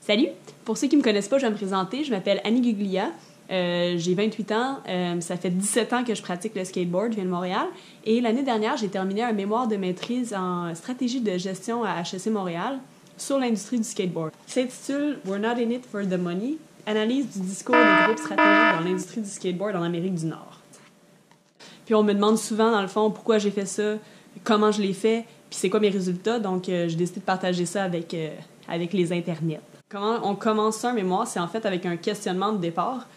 Salut! Pour ceux qui ne me connaissent pas, je vais me présenter. Je m'appelle Annie Guglia. J'ai 28 ans. Ça fait 17 ans que je pratique le skateboard. Je viens de Montréal. Et l'année dernière, j'ai terminé un mémoire de maîtrise en stratégie de gestion à HEC Montréal sur l'industrie du skateboard. Il s'intitule « We're not in it for the money », analyse du discours des groupes stratégiques dans l'industrie du skateboard en Amérique du Nord. Puis on me demande souvent, dans le fond, pourquoi j'ai fait ça, comment je l'ai fait, puis c'est quoi mes résultats. Donc, j'ai décidé de partager ça avec les internets. Comment on commence un mémoire? C'est en fait avec un questionnement de départ,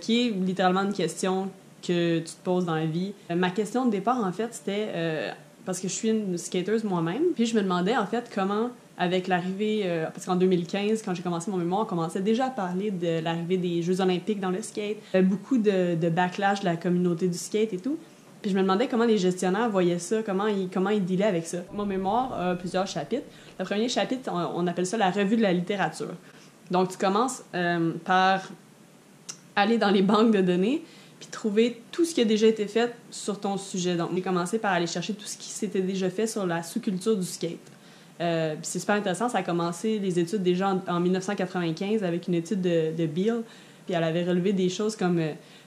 qui est littéralement une question que tu te poses dans la vie. Ma question de départ, en fait, c'était parce que je suis une skateuse moi-même, puis je me demandais, en fait, comment, avec l'arrivée... parce qu'en 2015, quand j'ai commencé mon mémoire, on commençait déjà à parler de l'arrivée des Jeux olympiques dans le skate, beaucoup de backlash de la communauté du skate et tout. Puis je me demandais comment les gestionnaires voyaient ça, comment ils dealaient avec ça. Mon mémoire a plusieurs chapitres. Le premier chapitre, on appelle ça la revue de la littérature. Donc, tu commences par aller dans les banques de données puis trouver tout ce qui a déjà été fait sur ton sujet. Donc, j'ai commencé par aller chercher tout ce qui s'était déjà fait sur la sous-culture du skate. Puis c'est super intéressant. Ça a commencé les études déjà en 1995 avec une étude de Beale. Puis elle avait relevé des choses comme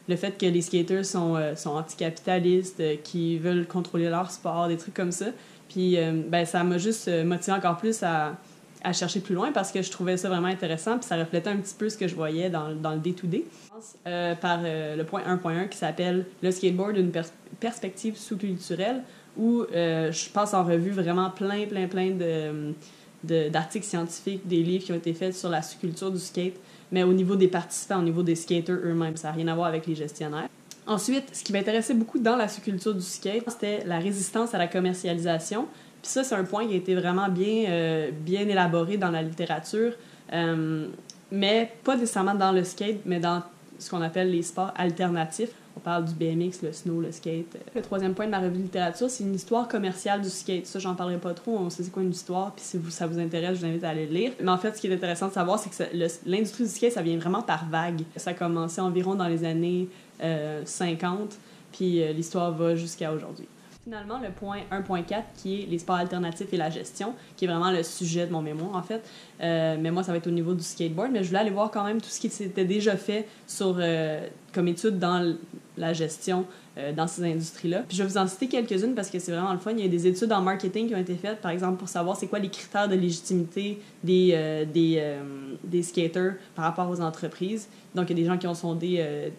le fait que les skaters sont anticapitalistes, qui veulent contrôler leur sport, des trucs comme ça. Puis ça m'a juste motivé encore plus à chercher plus loin parce que je trouvais ça vraiment intéressant puis ça reflétait un petit peu ce que je voyais dans le day-to-day. Par le point 1.1 qui s'appelle « Le skateboard, une perspective sous-culturelle » où je passe en revue vraiment plein d'articles scientifiques, des livres qui ont été faits sur la sous-culture du skate, mais au niveau des participants, au niveau des skaters eux-mêmes. Ça n'a rien à voir avec les gestionnaires. Ensuite, ce qui m'intéressait beaucoup dans la sous-culture du skate, c'était la résistance à la commercialisation. Puis ça, c'est un point qui a été vraiment bien élaboré dans la littérature, mais pas nécessairement dans le skate, mais dans ce qu'on appelle les sports alternatifs. On parle du BMX, le snow, le skate. Le troisième point de ma revue de littérature, c'est une histoire commerciale du skate. Ça, j'en parlerai pas trop, on sait c'est quoi une histoire, puis si ça vous intéresse, je vous invite à aller le lire. Mais en fait, ce qui est intéressant de savoir, c'est que l'industrie du skate, ça vient vraiment par vagues. Ça a commencé environ dans les années 50, puis l'histoire va jusqu'à aujourd'hui. Finalement, le point 1.4, qui est les sports alternatifs et la gestion, qui est vraiment le sujet de mon mémoire, en fait. Mais moi, ça va être au niveau du skateboard, mais je voulais aller voir quand même tout ce qui s'était déjà fait comme étude dans la gestion dans ces industries-là. Puis je vais vous en citer quelques-unes parce que c'est vraiment le fun. Il y a des études en marketing qui ont été faites, par exemple, pour savoir c'est quoi les critères de légitimité des skaters par rapport aux entreprises. Donc, il y a des gens qui ont sondé...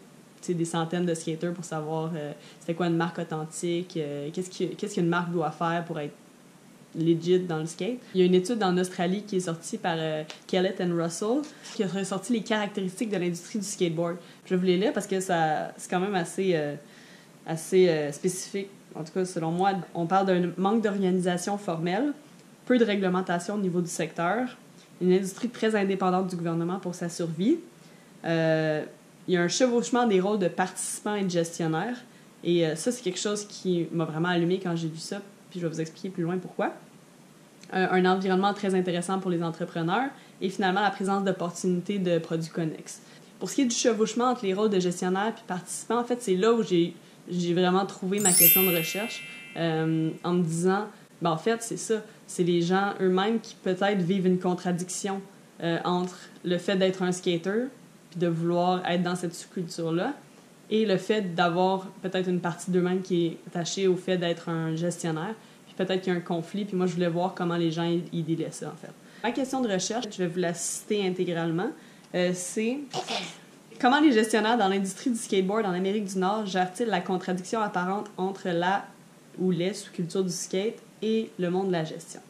des centaines de skaters pour savoir c'était quoi une marque authentique, qu'est-ce qu'une marque doit faire pour être legit dans le skate. Il y a une étude en Australie qui est sortie par Kellett and Russell qui a ressorti les caractéristiques de l'industrie du skateboard. Je vais vous les lire parce que c'est quand même assez spécifique. En tout cas, selon moi, on parle d'un manque d'organisation formelle, peu de réglementation au niveau du secteur, une industrie très indépendante du gouvernement pour sa survie. Il y a un chevauchement des rôles de participants et de gestionnaires. Et ça, c'est quelque chose qui m'a vraiment allumé quand j'ai vu ça. Puis je vais vous expliquer plus loin pourquoi. Un environnement très intéressant pour les entrepreneurs. Et finalement, la présence d'opportunités de produits connexes. Pour ce qui est du chevauchement entre les rôles de gestionnaires et participants, en fait, c'est là où j'ai vraiment trouvé ma question de recherche. En me disant, en fait, c'est ça. C'est les gens eux-mêmes qui peut-être vivent une contradiction entre le fait d'être un skater puis de vouloir être dans cette sous-culture-là, et le fait d'avoir peut-être une partie d'eux-mêmes qui est attachée au fait d'être un gestionnaire, puis peut-être qu'il y a un conflit, puis moi, je voulais voir comment les gens y délaient ça, en fait. Ma question de recherche, je vais vous la citer intégralement, c'est comment les gestionnaires dans l'industrie du skateboard en Amérique du Nord gèrent-ils la contradiction apparente entre la ou les sous-cultures du skate et le monde de la gestion?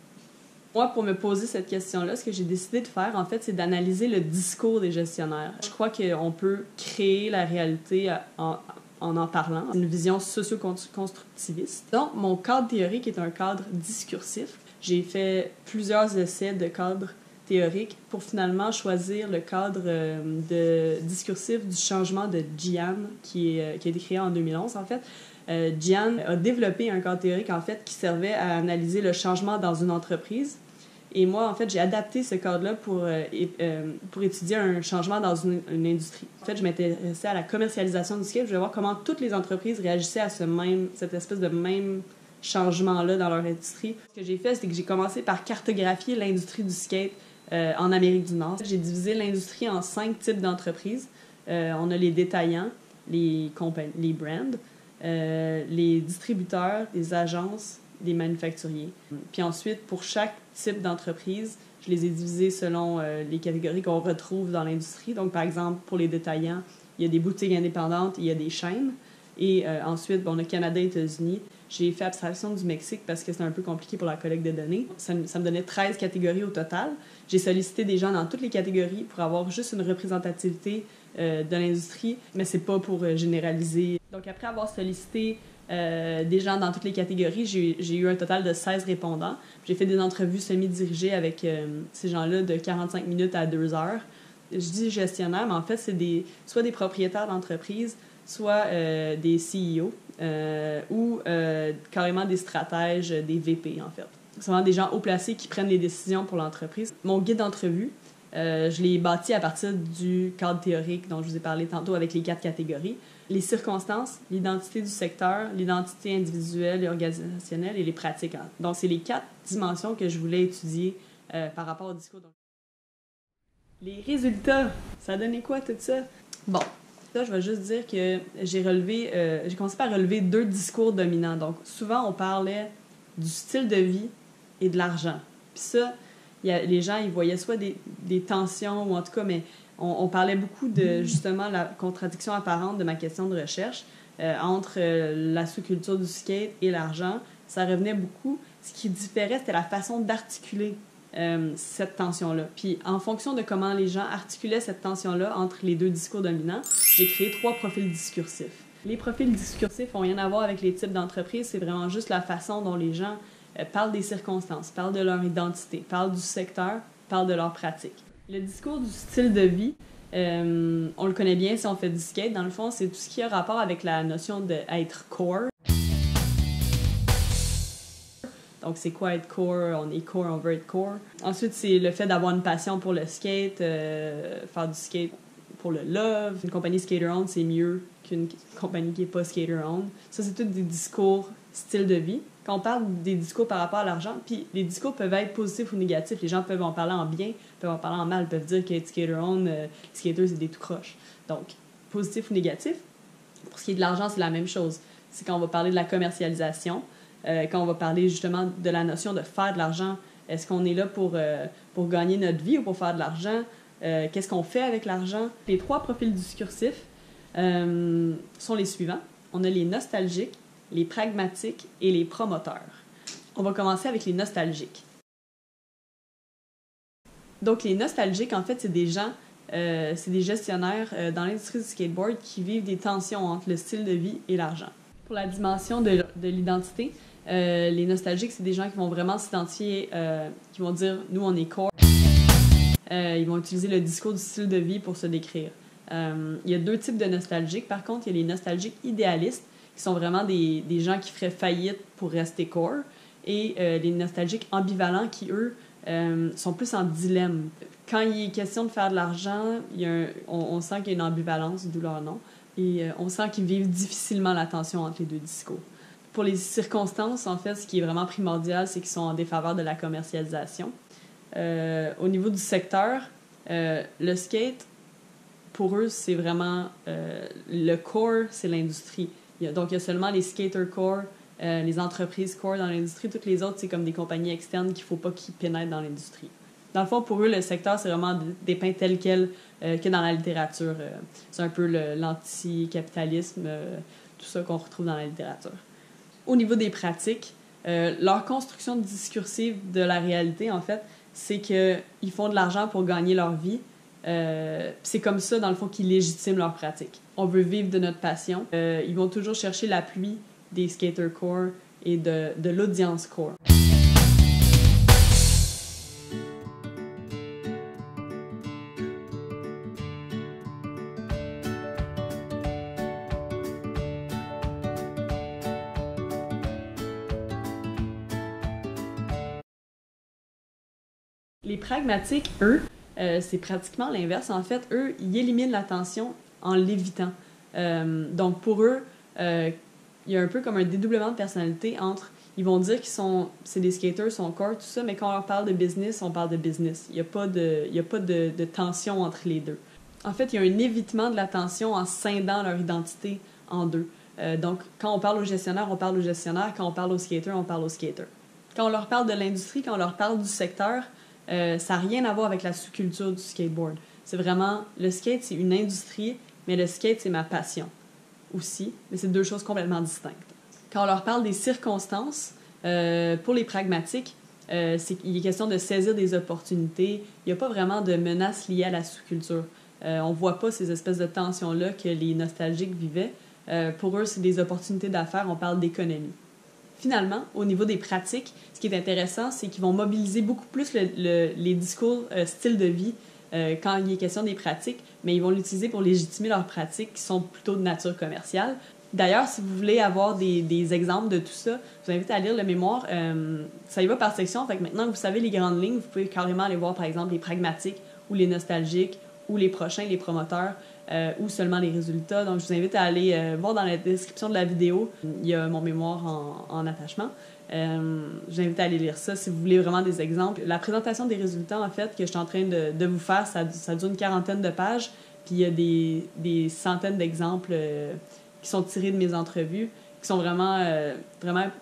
Moi, pour me poser cette question-là, ce que j'ai décidé de faire, en fait, c'est d'analyser le discours des gestionnaires. Je crois qu'on peut créer la réalité en parlant, une vision socio-constructiviste. Donc, mon cadre théorique est un cadre discursif. J'ai fait plusieurs essais de cadre théorique pour finalement choisir le cadre discursif du changement de Gian, qui a été créé en 2011, en fait. Gian a développé un cadre théorique, en fait, qui servait à analyser le changement dans une entreprise. Et moi, en fait, j'ai adapté ce cadre-là pour étudier un changement dans une industrie. En fait, je m'intéressais à la commercialisation du skate. Je voulais voir comment toutes les entreprises réagissaient à cette espèce de même changement-là dans leur industrie. Ce que j'ai fait, c'est que j'ai commencé par cartographier l'industrie du skate en Amérique du Nord. J'ai divisé l'industrie en 5 types d'entreprises. On a les détaillants, les brands, les distributeurs, les agences, les manufacturiers. Puis ensuite, pour chaque type d'entreprise, je les ai divisés selon les catégories qu'on retrouve dans l'industrie. Donc, par exemple, pour les détaillants, il y a des boutiques indépendantes, il y a des chaînes. Et ensuite, on a Canada et États-Unis. J'ai fait abstraction du Mexique parce que c'est un peu compliqué pour la collecte de données. Ça me donnait 13 catégories au total. J'ai sollicité des gens dans toutes les catégories pour avoir juste une représentativité de l'industrie, mais c'est pas pour généraliser. Donc, après avoir sollicité des gens dans toutes les catégories, j'ai eu un total de 16 répondants. J'ai fait des entrevues semi-dirigées avec ces gens-là de 45 minutes à 2 heures. Je dis gestionnaire, mais en fait, c'est soit des propriétaires d'entreprise, soit des CEO ou carrément des stratèges, des VP, en fait. C'est vraiment des gens haut placés qui prennent les décisions pour l'entreprise. Mon guide d'entrevue, je l'ai bâti à partir du cadre théorique dont je vous ai parlé tantôt avec les 4 catégories. Les circonstances, l'identité du secteur, l'identité individuelle et organisationnelle et les pratiques. Donc, c'est les 4 dimensions que je voulais étudier par rapport au discours. Les résultats, ça a donné quoi tout ça? Bon, là, je vais juste dire que j'ai commencé par relever 2 discours dominants. Donc, souvent, on parlait du style de vie et de l'argent. Puis ça, les gens, ils voyaient soit des tensions, ou en tout cas, mais on parlait beaucoup de, justement, la contradiction apparente de ma question de recherche entre la sous-culture du skate et l'argent. Ça revenait beaucoup. Ce qui différait, c'était la façon d'articuler cette tension-là. Puis, en fonction de comment les gens articulaient cette tension-là entre les 2 discours dominants, j'ai créé 3 profils discursifs. Les profils discursifs n'ont rien à voir avec les types d'entreprises, c'est vraiment juste la façon dont les gens parlent des circonstances, parlent de leur identité, parlent du secteur, parlent de leur pratique. Le discours du style de vie, on le connaît bien si on fait du skate. Dans le fond, c'est tout ce qui a rapport avec la notion d'être core. Donc, c'est quoi être core? On est core, on veut être core. Ensuite, c'est le fait d'avoir une passion pour le skate, faire du skate pour le love. Une compagnie skater-owned, c'est mieux qu'une compagnie qui n'est pas skater-owned. Ça, c'est tous des discours style de vie. Quand on parle des discours par rapport à l'argent, puis les discours peuvent être positifs ou négatifs. Les gens peuvent en parler en bien, peuvent en parler en mal, peuvent dire qu'être skater-owned, les skaters, c'est des tout croches. Donc, positif ou négatif. Pour ce qui est de l'argent, c'est la même chose. C'est quand on va parler de la commercialisation, quand on va parler justement de la notion de faire de l'argent. Est-ce qu'on est là pour gagner notre vie ou pour faire de l'argent? Qu'est-ce qu'on fait avec l'argent? Les 3 profils discursifs sont les suivants. On a les nostalgiques, les pragmatiques et les promoteurs. On va commencer avec les nostalgiques. Donc, les nostalgiques, en fait, c'est des gens, c'est des gestionnaires dans l'industrie du skateboard qui vivent des tensions entre le style de vie et l'argent. Pour la dimension de l'identité, les nostalgiques, c'est des gens qui vont vraiment s'identifier, qui vont dire « nous, on est core ». Ils vont utiliser le discours du style de vie pour se décrire. Il y a 2 types de nostalgiques. Par contre, il y a les nostalgiques idéalistes, qui sont vraiment des gens qui feraient faillite pour rester core, et les nostalgiques ambivalents qui, eux, sont plus en dilemme. Quand il est question de faire de l'argent, on sent qu'il y a une ambivalence, d'où leur nom, et on sent qu'ils vivent difficilement la tension entre les 2 discours. Pour les circonstances, en fait, ce qui est vraiment primordial, c'est qu'ils sont en défaveur de la commercialisation. Au niveau du secteur, le skate, pour eux, c'est vraiment le core, c'est l'industrie. Donc, il y a seulement les skater core, les entreprises core dans l'industrie. Toutes les autres, c'est comme des compagnies externes qu'il ne faut pas qu'ils pénètrent dans l'industrie. Dans le fond, pour eux, le secteur, c'est vraiment dépeint tel quel que dans la littérature. C'est un peu l'anticapitalisme, tout ça qu'on retrouve dans la littérature. Au niveau des pratiques, leur construction discursive de la réalité, en fait, c'est qu'ils font de l'argent pour gagner leur vie. C'est comme ça, dans le fond, qu'ils légitiment leur pratique. On veut vivre de notre passion. Ils vont toujours chercher l'appui des skater core et de l'audience core. Les pragmatiques, eux, c'est pratiquement l'inverse. En fait, eux, ils éliminent la tension en l'évitant. Donc, pour eux, il y a un peu comme un dédoublement de personnalité entre ils vont dire c'est des skaters, sont core, tout ça, mais quand on leur parle de business, on parle de business. Il n'y a pas de tension entre les deux. En fait, il y a un évitement de la tension en scindant leur identité en deux. Donc, quand on parle aux gestionnaires, on parle aux gestionnaires. Quand on parle aux skaters, on parle aux skaters. Quand on leur parle de l'industrie, quand on leur parle du secteur, ça n'a rien à voir avec la sous-culture du skateboard. C'est vraiment, le skate, c'est une industrie, mais le skate, c'est ma passion aussi. Mais c'est deux choses complètement distinctes. Quand on leur parle des circonstances, pour les pragmatiques, il est question de saisir des opportunités. Il n'y a pas vraiment de menaces liées à la sous-culture. On ne voit pas ces espèces de tensions-là que les nostalgiques vivaient. Pour eux, c'est des opportunités d'affaires, on parle d'économie. Finalement, au niveau des pratiques, ce qui est intéressant, c'est qu'ils vont mobiliser beaucoup plus les discours style de vie quand il est question des pratiques, mais ils vont l'utiliser pour légitimer leurs pratiques qui sont plutôt de nature commerciale. D'ailleurs, si vous voulez avoir des exemples de tout ça, je vous invite à lire le mémoire. Ça y va par section, fait que maintenant que vous savez les grandes lignes, vous pouvez carrément aller voir, par exemple, les pragmatiques ou les nostalgiques ou les prochains, les promoteurs, ou seulement les résultats. Donc, je vous invite à aller voir dans la description de la vidéo. Il y a mon mémoire en attachement. Je vous invite à aller lire ça si vous voulez vraiment des exemples. La présentation des résultats, en fait, que je suis en train de vous faire, ça dure une quarantaine de pages. Puis il y a des centaines d'exemples qui sont tirés de mes entrevues, qui sont vraiment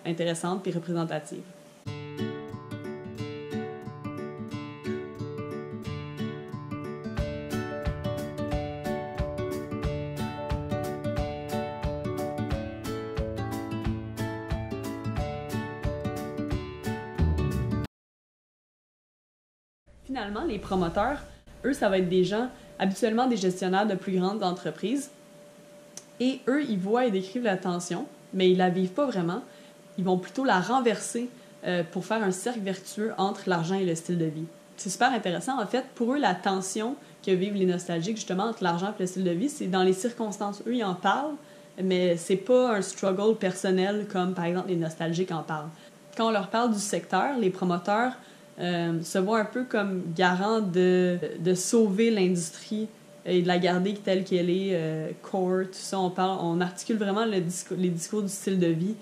intéressantes et représentatives. Finalement, les promoteurs, eux, ça va être des gens, habituellement des gestionnaires de plus grandes entreprises. Et eux, ils voient et décrivent la tension, mais ils la vivent pas vraiment. Ils vont plutôt la renverser pour faire un cercle vertueux entre l'argent et le style de vie. C'est super intéressant. En fait, pour eux, la tension que vivent les nostalgiques, justement, entre l'argent et le style de vie, c'est dans les circonstances. Eux, ils en parlent, mais c'est pas un struggle personnel comme, par exemple, les nostalgiques en parlent. Quand on leur parle du secteur, les promoteurs se voient un peu comme garants de sauver l'industrie et de la garder telle qu'elle est, core, tout ça. On articule vraiment les discours du style de vie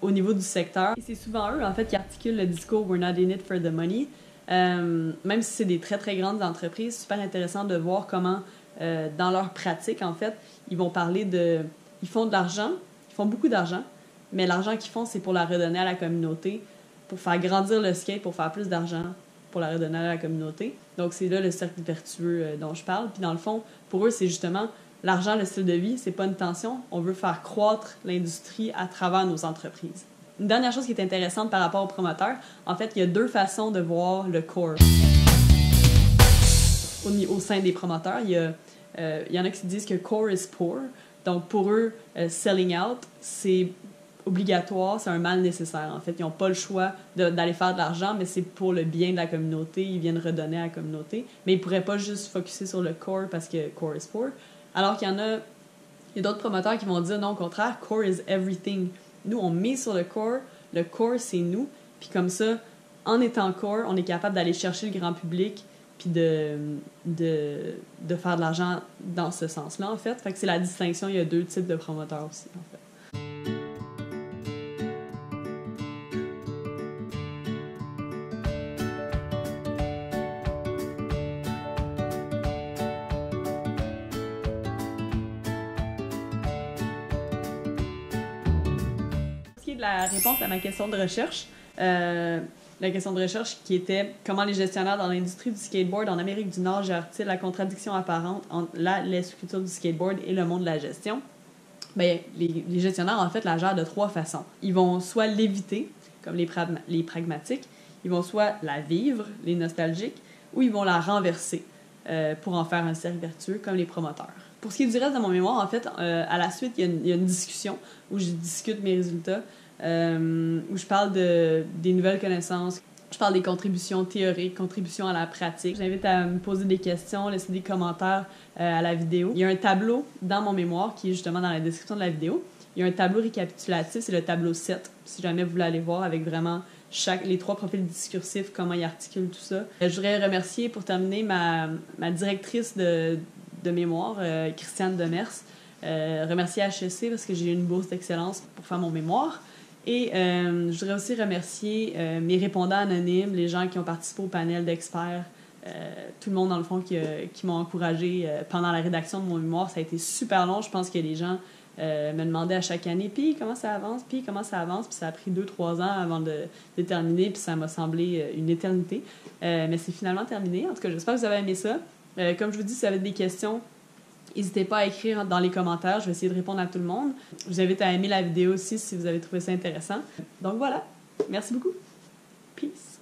au niveau du secteur. Et c'est souvent eux, en fait, qui articulent le discours « We're not in it for the money ». Même si c'est des très, très grandes entreprises, c'est super intéressant de voir comment, dans leur pratique, en fait, ils vont parler de... Ils font de l'argent, ils font beaucoup d'argent, mais l'argent qu'ils font, c'est pour la redonner à la communauté, pour faire grandir le skate, pour faire plus d'argent, pour la redonner à la communauté. Donc, c'est là le cercle vertueux dont je parle. Puis, dans le fond, pour eux, c'est justement l'argent, le style de vie, c'est pas une tension. On veut faire croître l'industrie à travers nos entreprises. Une dernière chose qui est intéressante par rapport aux promoteurs, en fait, il y a deux façons de voir le core. Au sein des promoteurs, il y en a qui disent que core is poor. Donc, pour eux, selling out, c'est obligatoire, c'est un mal nécessaire. En fait, ils n'ont pas le choix d'aller faire de l'argent, mais c'est pour le bien de la communauté. Ils viennent redonner à la communauté. Mais ils ne pourraient pas juste focuser sur le core parce que core is poor. Alors qu'il y a d'autres promoteurs qui vont dire non, au contraire, core is everything. Nous, on met sur le core, c'est nous. Puis comme ça, en étant core, on est capable d'aller chercher le grand public puis de faire de l'argent dans ce sens-là, en fait. Fait que c'est la distinction, il y a deux types de promoteurs aussi, en fait. De la réponse à ma question de recherche. La question de recherche qui était comment les gestionnaires dans l'industrie du skateboard en Amérique du Nord gèrent-ils la contradiction apparente entre la sous-culture du skateboard et le monde de la gestion? Bien, les gestionnaires, en fait, la gèrent de trois façons. Ils vont soit l'éviter, comme les pragmatiques, ils vont soit la vivre, les nostalgiques, ou ils vont la renverser pour en faire un cercle vertueux, comme les promoteurs. Pour ce qui est du reste de mon mémoire, en fait, à la suite, il y a une discussion où je discute mes résultats, où je parle des nouvelles connaissances, je parle des contributions théoriques, contributions à la pratique. J'invite à me poser des questions, laisser des commentaires à la vidéo. Il y a un tableau dans mon mémoire qui est justement dans la description de la vidéo. Il y a un tableau récapitulatif, c'est le tableau 7, si jamais vous voulez aller voir avec vraiment les trois profils discursifs, comment ils articulent tout ça. Je voudrais remercier, pour terminer, ma directrice de mémoire, Christiane Demers. Remercier HEC parce que j'ai eu une bourse d'excellence pour faire mon mémoire. Et je voudrais aussi remercier mes répondants anonymes, les gens qui ont participé au panel d'experts, tout le monde, dans le fond, qui m'ont encouragé pendant la rédaction de mon mémoire. Ça a été super long. Je pense que les gens me demandaient à chaque année « Puis, comment ça avance? Puis, comment ça avance? » Puis ça a pris 2-3 ans avant de terminer, puis ça m'a semblé une éternité. Mais c'est finalement terminé. En tout cas, j'espère que vous avez aimé ça. Comme je vous dis, si vous avez des questions, n'hésitez pas à écrire dans les commentaires. Je vais essayer de répondre à tout le monde. Je vous invite à aimer la vidéo aussi si vous avez trouvé ça intéressant. Donc voilà. Merci beaucoup. Peace.